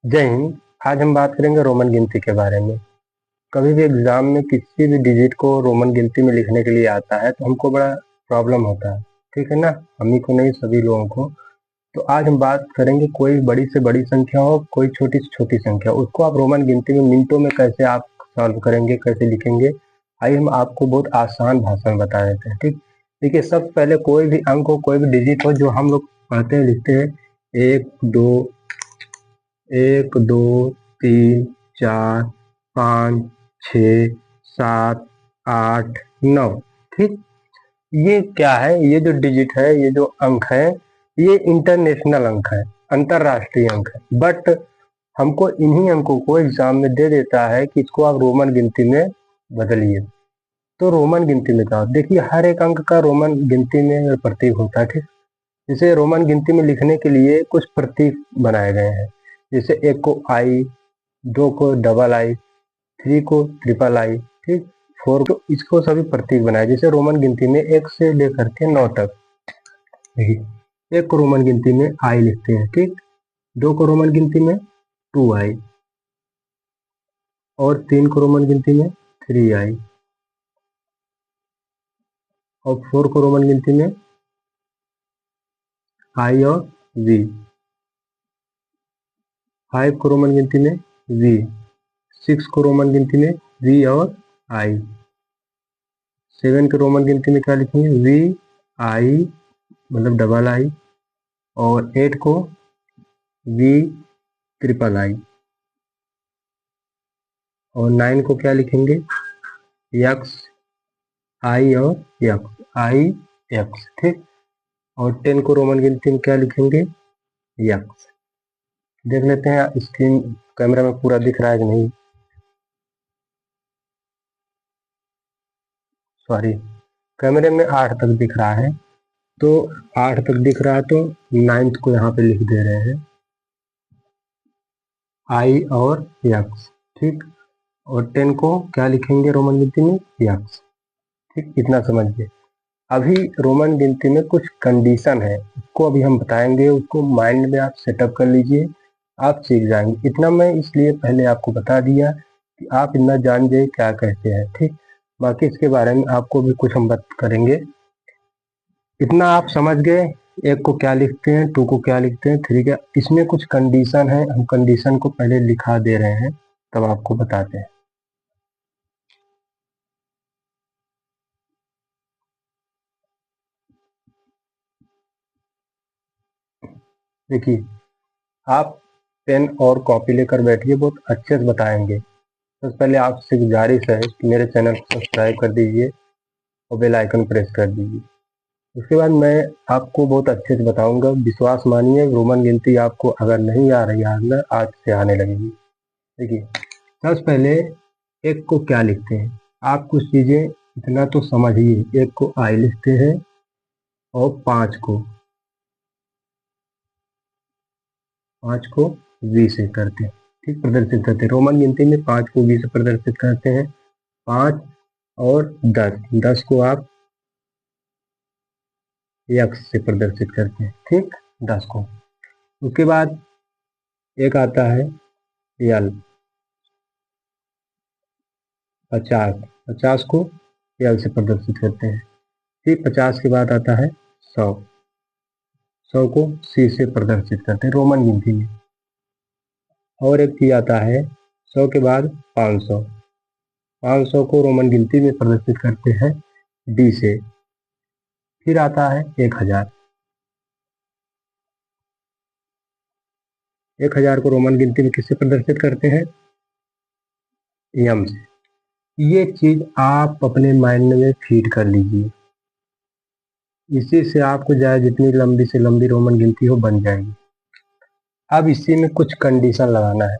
जय हिंद। आज हम बात करेंगे रोमन गिनती के बारे में। कभी भी एग्जाम में किसी भी डिजिट को रोमन गिनती में लिखने के लिए आता है तो हमको बड़ा प्रॉब्लम होता है, ठीक है ना। हम ही को नहीं, सभी लोगों को। तो आज हम बात करेंगे, कोई बड़ी से बड़ी संख्या हो, कोई छोटी से छोटी संख्या, उसको आप रोमन गिनती में मिनटों में कैसे आप सॉल्व करेंगे, कैसे लिखेंगे। आइए हम आपको बहुत आसान भाषा में बता देते हैं, ठीक। देखिए, सबसे पहले कोई भी अंक हो, कोई भी डिजिट हो जो हम लोग पढ़ते हैं, लिखते हैं। एक दो, एक दो, तीन, चार, पाँच, छ, सात, आठ, नौ, ठीक। ये क्या है? ये जो डिजिट है, ये जो अंक है, ये इंटरनेशनल अंक है, अंतरराष्ट्रीय अंक है। बट हमको इन्हीं अंकों को एग्जाम में दे देता है कि इसको आप रोमन गिनती में बदलिए। तो रोमन गिनती में क्या, देखिए हर एक अंक का रोमन गिनती में प्रतीक होता है, ठीक। जैसे रोमन गिनती में लिखने के लिए कुछ प्रतीक बनाए गए हैं। जैसे एक को आई, दो को डबल आई, थ्री को ट्रिपल आई, ठीक। फोर को, इसको सभी प्रतीक बनाए। जैसे रोमन गिनती में एक से लेकर के 9 तक, देखिए एक को रोमन गिनती में आई लिखते हैं, ठीक। दो को रोमन गिनती में 2i, और तीन को रोमन गिनती में 3i, और फोर को रोमन गिनती में i और v, फाइव को रोमन गिनती में v, सिक्स को रोमन गिनती में v और i, सेवन के रोमन गिनती में क्या लिखेंगे? v i, मतलब डबल आई, और 8 को v ट्रिपल आई, और 9 को क्या लिखेंगे? यक्स आई और यक्स, आई यक्स, ठीक। और 10 को रोमन गिनती में क्या लिखेंगे? यक्स। देख लेते हैं स्क्रीन कैमरा में पूरा दिख रहा है कि नहीं। सॉरी, कैमरे में 8 तक दिख रहा है, तो 8 तक दिख रहा है, तो 9th को यहाँ पे लिख दे रहे हैं, आई और यक्स, ठीक। और 10 को क्या लिखेंगे रोमन गिनती में? यक्स, ठीक। इतना समझिए। अभी रोमन गिनती में कुछ कंडीशन है, उसको अभी हम बताएंगे, उसको माइंड में आप सेटअप कर लीजिए, आप सीख जाएंगे। इतना मैं इसलिए पहले आपको बता दिया कि आप इतना जान जाइए क्या कहते हैं, ठीक। बाकी इसके बारे में आपको भी कुछ हम बात करेंगे। इतना आप समझ गए, एक को क्या लिखते हैं, टू को क्या लिखते हैं, थ्री का। इसमें कुछ कंडीशन है, हम कंडीशन को पहले लिखा दे रहे हैं, तब आपको बताते हैं। देखिए, आप पेन और कॉपी लेकर बैठिए, बहुत अच्छे से बताएंगे। सबसे पहले आपसे गुजारिश है कि मेरे चैनल को सब्सक्राइब कर दीजिए और बेल आइकन प्रेस कर दीजिए। उसके बाद मैं आपको बहुत अच्छे से बताऊंगा। विश्वास मानिए, रोमन गिनती आपको अगर नहीं आ रही है, आज से आने लगेगी। देखिए, सबसे पहले एक को क्या लिखते हैं, आप कुछ चीजें इतना तो समझिए। एक को आई लिखते हैं, और पाँच को वी से करते हैं, ठीक, प्रदर्शित करते हैं। रोमन गिनती में 5 को वी से प्रदर्शित करते हैं। 5 और 10, 10 को आप यक्स से प्रदर्शित करते हैं, ठीक, 10 को। उसके बाद एक आता है यल, 50, 50 को यल से प्रदर्शित करते हैं, ठीक। 50 के बाद आता है 100, 100 को सी से प्रदर्शित करते हैं रोमन गिनती में। और एक चीज आता है 100 के बाद 500, 500 को रोमन गिनती में प्रदर्शित करते हैं डी से। फिर आता है 1000, 1000 को रोमन गिनती में किससे प्रदर्शित करते हैं? एम से। ये चीज आप अपने माइंड में फीड कर लीजिए, इसी से आपको जाए जितनी लंबी से लंबी रोमन गिनती हो बन जाएगी। अब इसी में कुछ कंडीशन लगाना है।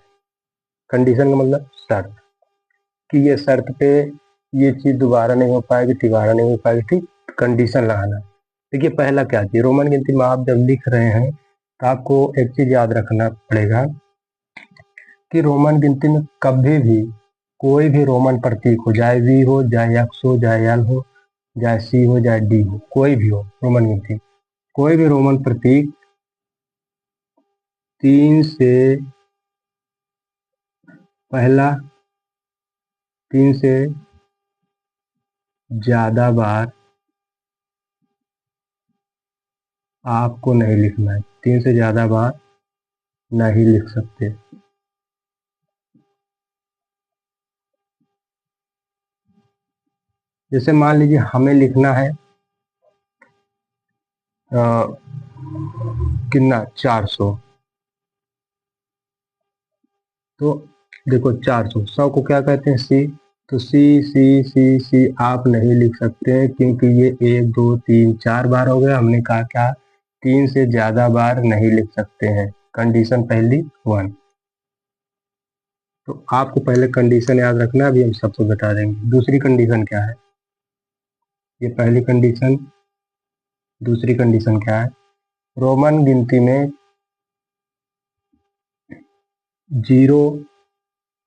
कंडीशन का मतलब शर्त, कि ये शर्त पे ये चीज दोबारा नहीं हो पाएगी, तिबारा नहीं हो पाएगी, ठीक। कंडीशन लगाना। देखिए, पहला क्या चीज, रोमन गिनती में आप जब लिख रहे हैं तो आपको एक चीज याद रखना पड़ेगा कि रोमन गिनती में कभी भी कोई भी रोमन प्रतीक हो, चाहे वी हो, चाहे एक्स हो, चाहे एल हो, चाहे सी हो, चाहे डी हो, कोई भी हो रोमन गिनती, कोई भी रोमन प्रतीक 3 से पहला 3 से ज़्यादा बार आपको नहीं लिखना है, 3 से ज़्यादा बार नहीं लिख सकते। जैसे मान लीजिए हमें लिखना है कितना 400, तो देखो 400 100 को क्या कहते हैं सी, तो सी सी सी सी आप नहीं लिख सकते हैं क्योंकि ये 1 2 3 4 बार हो गया। हमने कहा क्या 3 से ज़्यादा बार नहीं लिख सकते हैं, कंडीशन पहली 1। तो आपको पहले कंडीशन याद रखना, अभी हम सबको बता देंगे। दूसरी कंडीशन क्या है, ये पहली कंडीशन। दूसरी कंडीशन क्या है, रोमन गिनती में 0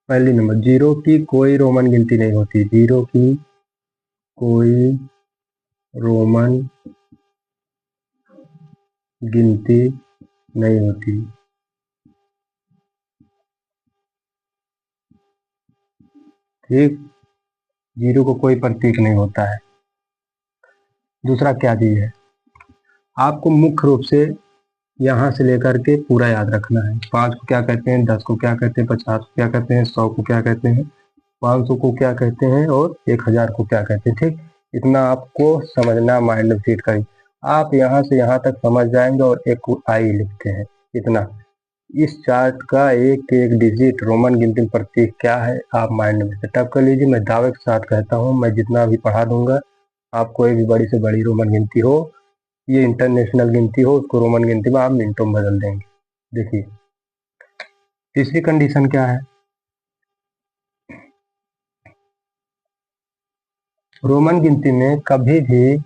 पहली नंबर 0 की कोई रोमन गिनती नहीं होती, 0 की कोई रोमन गिनती नहीं होती। ठीक, 0 को कोई प्रतीक नहीं होता है। दूसरा क्या चीज है, आपको मुख्य रूप से यहाँ से लेकर के पूरा याद रखना है। 5 को क्या कहते हैं, 10 को क्या कहते हैं, 50 को क्या कहते हैं, 100 को क्या कहते हैं, 500 को क्या कहते हैं और 1000 को क्या कहते हैं। ठीक, इतना आपको समझना, माइंड में फीड करें। आप यहाँ से यहाँ तक समझ जाएंगे और एक आई लिखते हैं इतना। इस चार्ट का एक एक डिजिट रोमन गिनती में प्रतीक क्या है आप माइंड में सेटअप कर लीजिए। मैं दावे के साथ कहता हूँ, मैं जितना भी पढ़ा दूंगा, आप कोई भी बड़ी से बड़ी रोमन गिनती हो, ये इंटरनेशनल गिनती हो, उसको रोमन गिनती में आप मिनटों में बदल देंगे। देखिए तीसरी कंडीशन क्या है, रोमन गिनती में कभी भी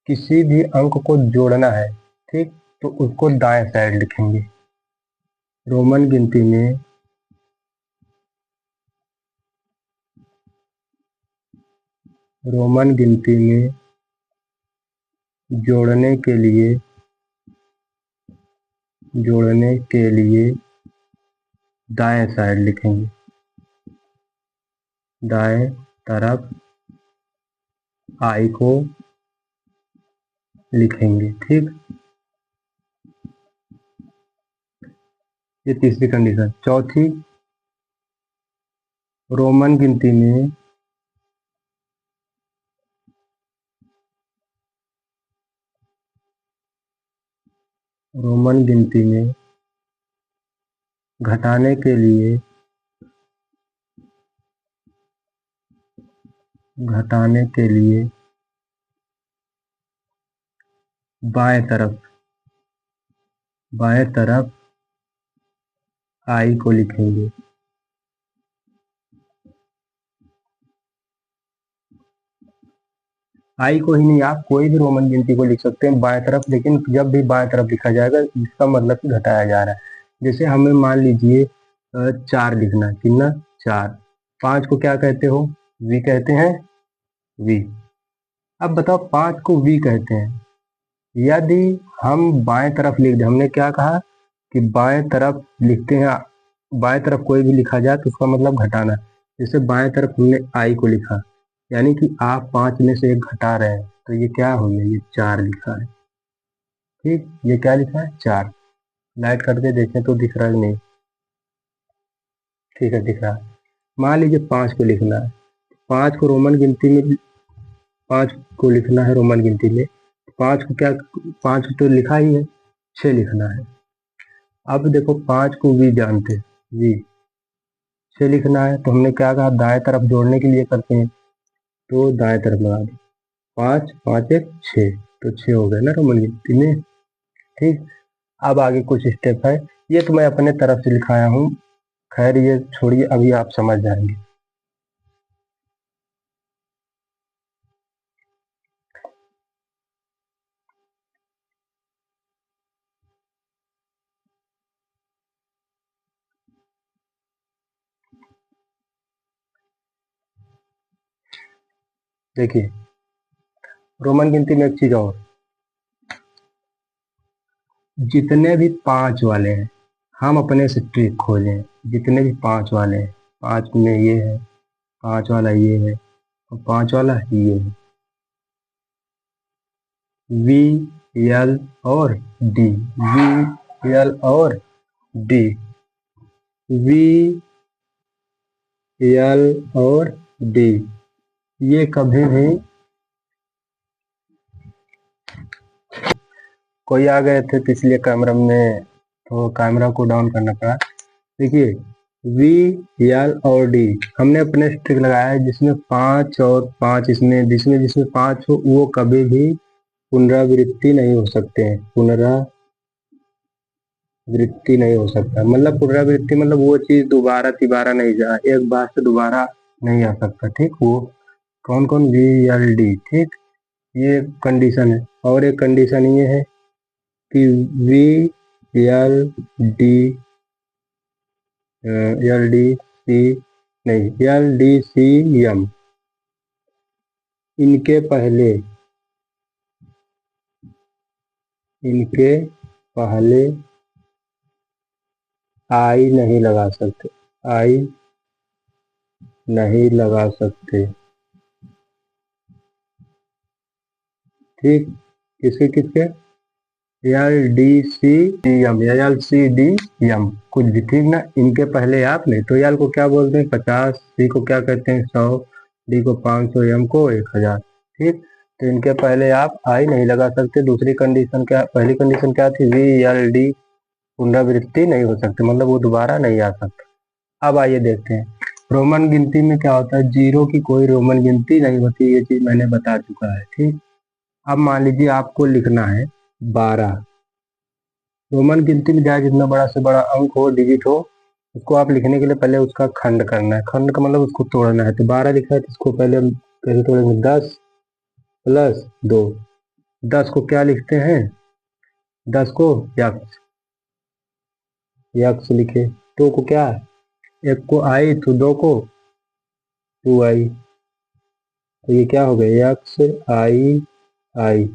किसी भी अंक को जोड़ना है, ठीक, तो उसको दाएं साइड लिखेंगे। रोमन गिनती में रोमन गिनती में जोड़ने के लिए दाएं साइड लिखेंगे, दाएं तरफ आई को लिखेंगे। ठीक, ये तीसरी कंडीशन। चौथी, रोमन गिनती में घटाने के लिए बाएं तरफ आई को लिखेंगे। आई को ही नहीं, आप कोई भी रोमन गिनती को लिख सकते हैं बाएं तरफ, लेकिन जब भी बाएं तरफ लिखा जाएगा इसका मतलब कि घटाया जा रहा है। जैसे हमें मान लीजिए 4 लिखना है, कितना 4। 5 को क्या कहते हो, वी कहते हैं, वी। अब बताओ 5 को वी कहते हैं, यदि हम बाएं तरफ लिख दें, हमने क्या कहा कि बाएं तरफ लिखते हैं, बाएं तरफ कोई भी लिखा जाए तो उसका मतलब घटाना। जैसे बाएं तरफ हमने आई को लिखा, यानी कि आप 5 में से 1 घटा रहे हैं, तो ये क्या हो गया, ये 4 लिखा है। ठीक, ये क्या लिखा है 4। लाइट करके देखें तो दिख रहा है नहीं, ठीक है दिख रहा है। मान लीजिए 5 को लिखना है, 5 को रोमन गिनती में 5 को लिखना है रोमन गिनती में, 5 को क्या, 5 तो लिखा ही है, 6 लिखना है। अब देखो 5 को वी जानते हैं, वी 6 लिखना है, तो हमने क्या कहा दाएं तरफ जोड़ने के लिए करते हैं, तो दाएं तरफ लगा दो, 5 5 1 6, तो 6 हो गए ना रोमन गिनती में। ठीक, अब आगे कुछ स्टेप है, ये तो मैं अपने तरफ से लिखाया हूँ, खैर ये छोड़िए, अभी आप समझ जाएंगे। देखिए रोमन गिनती में एक चीज और, जितने भी 5 वाले हैं, हम अपने से ट्रिक खोजें, जितने भी 5 वाले हैं 5 में ये है, 5 वाला ये है और 5 वाला ये है। वी, एल और डी, वी, एल और डी, वी, एल और डी, ये कभी भी कोई आ गए थे तो इसलिए कैमरा में तो कैमरा को डाउन करना पड़ा। देखिए वी, एल और डी हमने अपने स्ट्रिक लगाया है जिसमें 5 और 5 इसमें जिसमें जिसमें 5 हो वो कभी भी पुनरावृत्ति नहीं हो सकते हैं। पुनरावृत्ति नहीं हो सकता मतलब पुनरावृत्ति मतलब वो चीज दोबारा तिबारा नहीं जा, एक बार से दोबारा नहीं आ सकता। ठीक, वो कौन कौन, वी, एल, डी। ठीक, ये कंडीशन है। और एक कंडीशन ये है कि V, L, D, L D C नहीं, एल डी सी एम, इनके पहले आई नहीं लगा सकते, आई नहीं लगा सकते। ठीक, किसके किसके, L D C D M, L C D M कुछ भी। ठीक ना, इनके पहले आप नहीं तो एल को क्या बोलते हैं 50, सी को क्या कहते हैं 100, डी को 500, एम को 1000। ठीक, तो इनके पहले आप आई नहीं लगा सकते। दूसरी कंडीशन क्या, पहली कंडीशन क्या थी, वी, एल, डी पुनरावृत्ति नहीं हो सकते मतलब वो दोबारा नहीं आ सकता। अब आइए देखते हैं रोमन गिनती में क्या होता है। जीरो की कोई रोमन गिनती नहीं होती, ये चीज मैंने बता चुका है। ठीक, अब मान लीजिए आपको लिखना है 12। रोमन गिनती में चाहे जितना बड़ा से बड़ा अंक हो, डिजिट हो, उसको आप लिखने के लिए पहले उसका खंड करना है। खंड का मतलब उसको तोड़ना है। तो 12 लिखा है तो इसको पहले हम कैसे तोड़ेंगे, 10 प्लस 2। 10 को क्या लिखते हैं, 10 को यक्स, यक्स लिखे। 2 को क्या, 1 को आई तो 2 को 2 आई। तो ये क्या हो गया, यक्स आई आई।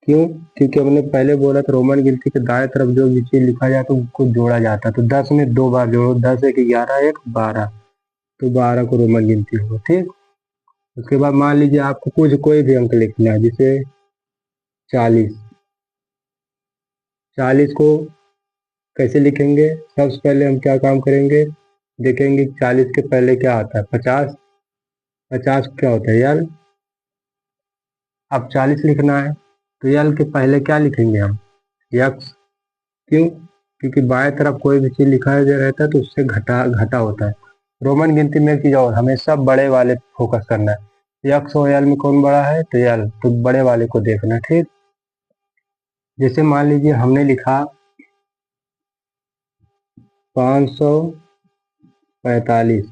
क्यों, क्योंकि हमने पहले बोला था रोमन गिनती के दाएं तरफ जो भी चीज लिखा जाए तो उसको जोड़ा जाता है। तो 10 में 2 बार जोड़ो, 10 1 11, 1 12, तो 12 को रोमन गिनती होगा। ठीक, उसके बाद मान लीजिए आपको कुछ कोई भी अंक लिखना है, जैसे 40। 40 को कैसे लिखेंगे, सबसे पहले हम क्या काम करेंगे, देखेंगे 40 के पहले क्या आता है, 50। 50 क्या होता है, यल। अब 40 लिखना है तो यल के पहले क्या लिखेंगे हम, यक्स। क्यों, क्योंकि बाएं तरफ कोई भी चीज लिखा जो रहता है तो उससे घटा घटा होता है। रोमन गिनती में एक चीज और, हमेशा बड़े वाले फोकस करना है। यक्स और यल में कौन बड़ा है, तो यल, तो बड़े वाले को देखना। ठीक, जैसे मान लीजिए हमने लिखा 545,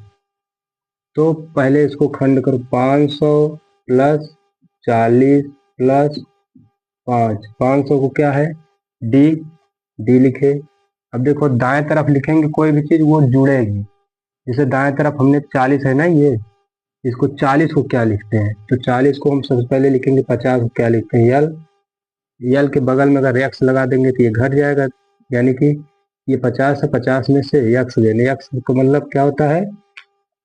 तो पहले इसको खंड करो, 500 प्लस 40 प्लस 5। 500 को क्या है, डी, डी लिखे। अब देखो दाएं तरफ लिखेंगे कोई भी चीज वो जुड़ेगी। जैसे दाएं तरफ हमने 40 है ना, ये इसको 40 को क्या लिखते हैं, तो 40 को हम सबसे पहले लिखेंगे। 50 को क्या लिखते हैं, यल। यल के बगल में अगर यक्स लगा देंगे तो ये घट जाएगा, यानी कि ये 50 है, 50 में से यक्स देने, यक्स का मतलब क्या होता है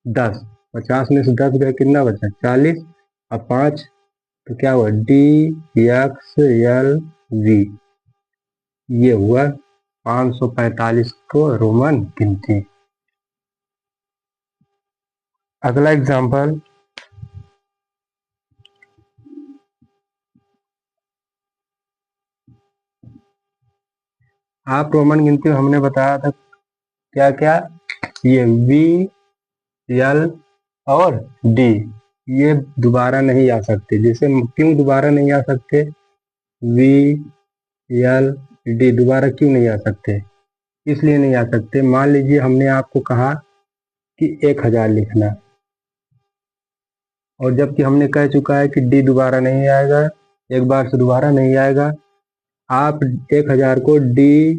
10। 50 में से 10 गए, कितना बचा 40। अब 5 तो क्या हुआ, डी यक्स यल वी। ये हुआ 545 को रोमन गिनती। अगला एग्जाम्पल, आप रोमन गिनती में हमने बताया था क्या क्या, ये वी, एल और डी ये दोबारा नहीं आ सकते। जैसे क्यों दोबारा नहीं आ सकते, वी, एल, डी दोबारा क्यों नहीं आ सकते, इसलिए नहीं आ सकते, मान लीजिए हमने आपको कहा कि 1000 लिखना, और जबकि हमने कह चुका है कि डी दोबारा नहीं आएगा, एक बार से दोबारा नहीं आएगा। आप 1000 को डी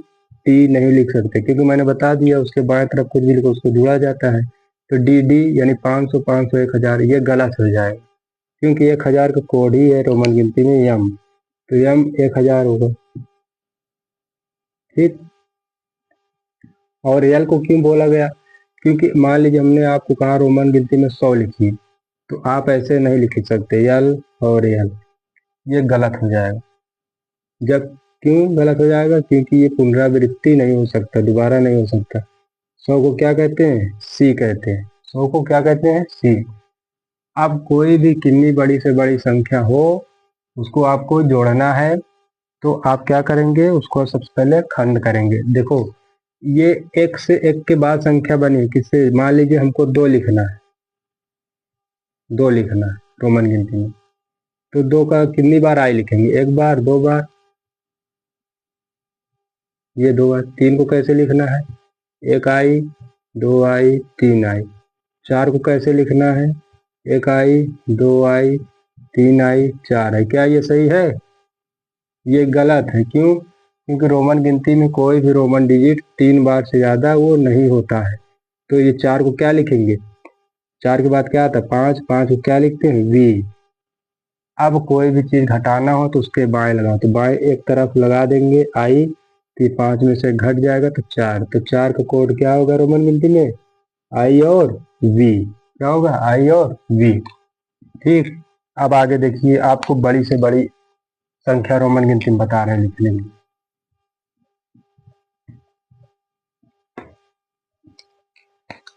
टी नहीं लिख सकते, क्योंकि मैंने बता दिया उसके बाएं तरफ कुछ भी लिखो उसको जुड़ा जाता है। तो डी डी यानी 500 500 1000 ये गलत हो जाएगा, क्योंकि 1000 का कोड ही है रोमन गिनती में यम, तो यम 1000 होगा। ठीक, और एल को क्यों बोला गया, क्योंकि मान लीजिए हमने आपको कहा रोमन गिनती में 100 लिखी, तो आप ऐसे नहीं लिख सकते यल और यल, ये गलत हो जाएगा। जब क्यों गलत हो जाएगा? क्योंकि ये पुनरावृत्ति नहीं हो सकता, दोबारा नहीं हो सकता। 100 को क्या कहते हैं? सी कहते हैं। 100 को क्या कहते हैं? सी। अब कोई भी कितनी बड़ी से बड़ी संख्या हो, उसको आपको जोड़ना है, तो आप क्या करेंगे? उसको सबसे पहले खंड करेंगे। देखो, ये एक से एक के बाद संख्या बनी, किससे? मान लीजिए हमको 2 लिखना है, 2 लिखना है रोमन गिनती में, तो 2 का कितनी बार आई लिखेंगे? एक बार, 2 बार, ये 2 बार। 3 को कैसे लिखना है? 1 आई, 2 आई, 3 आई। 4 को कैसे लिखना है? 1 आई, 2 आई, 3 आई, 4 आई। क्या ये सही है? ये गलत है। क्यों? क्योंकि रोमन गिनती में कोई भी रोमन डिजिट 3 बार से ज्यादा वो नहीं होता है। तो ये 4 को क्या लिखेंगे? 4 के बाद क्या आता है? 5। 5 को क्या लिखते हैं? वी। अब कोई भी चीज घटाना हो तो उसके बाएं लगाओ, तो बाएं एक तरफ लगा देंगे आई, तो 5 में से घट जाएगा तो 4। तो 4 का कोड क्या होगा रोमन गिनती में? आई और वी। क्या होगा? आई और वी। ठीक। अब आगे देखिए, आपको बड़ी से बड़ी संख्या रोमन गिनती में बता रहे हैं लिखने में।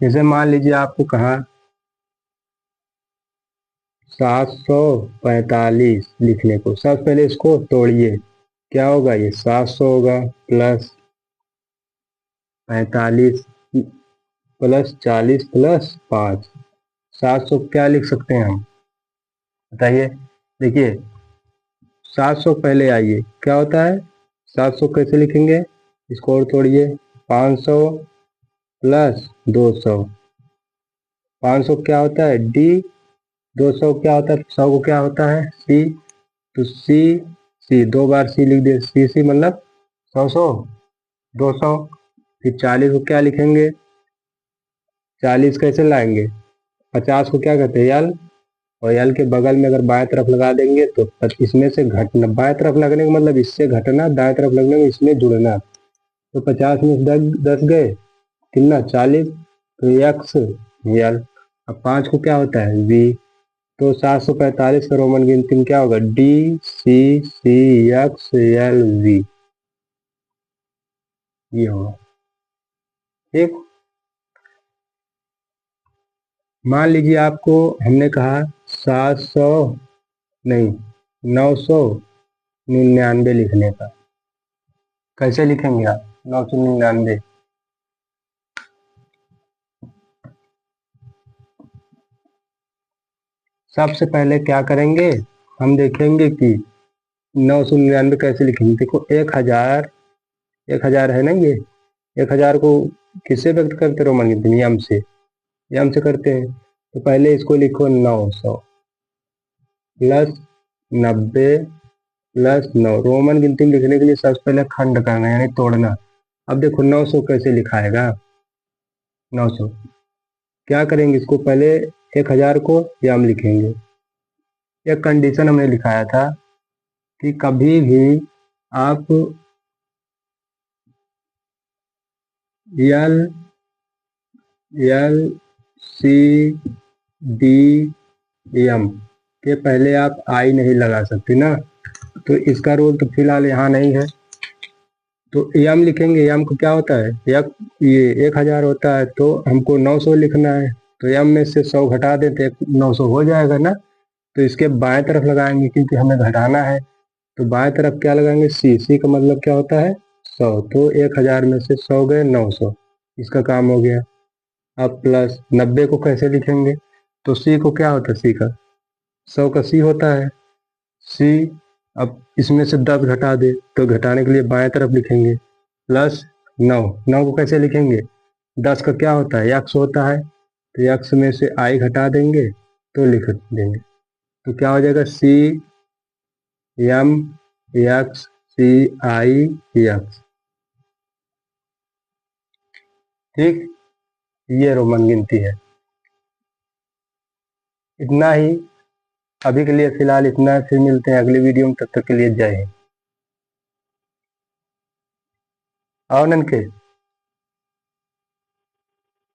जैसे मान लीजिए आपको कहा 745 लिखने को। सबसे पहले इसको तोड़िए, क्या होगा? ये 700 होगा प्लस 45 प्लस 40 प्लस 5। 700 क्या लिख सकते हैं हम? बताइए। देखिए, 700 पहले आइए, क्या होता है? 700 कैसे लिखेंगे? इसको और तोड़िए, 500 प्लस 200। 500 क्या होता है? डी। 200 क्या होता है? 100 को क्या होता है? सी। तो सी, सी 2 बार सी लिख दिए, सी सी मतलब 100 100 200। फिर 40 को क्या लिखेंगे? 40 कैसे लाएंगे? 50 को क्या कहते हैं? यल। और यल के बगल में अगर बाएं तरफ लगा देंगे तो इसमें से घटना, बाएं तरफ लगने का मतलब इससे घटना, दाएं तरफ लगने में इसमें जुड़ना। तो 50 में से 10 गए, कितना? 40। तो यक्स यल। अब 5 को क्या होता है? वी। तो 745 का रोमन गिनती में क्या होगा? D C C X L V, ये होगा। ठीक। मान लीजिए आपको हमने कहा 700 नहीं, 999 लिखने का। कैसे लिखेंगे आप 999? सबसे पहले क्या करेंगे? हम देखेंगे कि 999 कैसे लिखेंगे। देखो, 1000, 1000 है ना ये। 1000 को किससे व्यक्त करते? रोमन गिनती में यम से, यम से करते हैं। तो पहले इसको लिखो 900 प्लस 90 प्लस 9। रोमन गिनती में लिखने के लिए सबसे पहले खंड करना है, यानी तोड़ना। अब देखो 900 कैसे लिखाएगा? 900 क्या करेंगे? इसको पहले 1000 को यम लिखेंगे। एक कंडीशन हमने लिखाया था कि कभी भी आप यल यल सी डी एम के पहले आप आई नहीं लगा सकते ना, तो इसका रोल तो फिलहाल यहाँ नहीं है। तो यम लिखेंगे। यम को क्या होता है? ये 1000 होता है, तो हमको 900 लिखना है, तो यम में से 100 घटा देते, 900 हो जाएगा ना। तो इसके बाएं तरफ लगाएंगे क्योंकि हमें घटाना है, तो बाएं तरफ क्या लगाएंगे? सी। सी का मतलब क्या होता है? 100। तो 1000 में से 100 गए, 900। इसका काम हो गया। अब प्लस 90 को कैसे लिखेंगे? तो सी को क्या होता है? सी का 100 का सी होता है, सी। अब इसमें से 10 घटा दे, तो घटाने के लिए बाएं तरफ लिखेंगे प्लस 9। 9 को कैसे लिखेंगे? 10 का क्या होता है? यक्स होता है, तो यक्स में से आई घटा देंगे तो लिख देंगे। तो क्या हो जाएगा? सी एम यक्स सी आई यक्स। ठीक। ये रोमन गिनती है। इतना ही अभी के लिए, फिलहाल इतना है। फिर मिलते हैं अगली वीडियो में, तब तक के लिए जय हिंद। आओ ननके।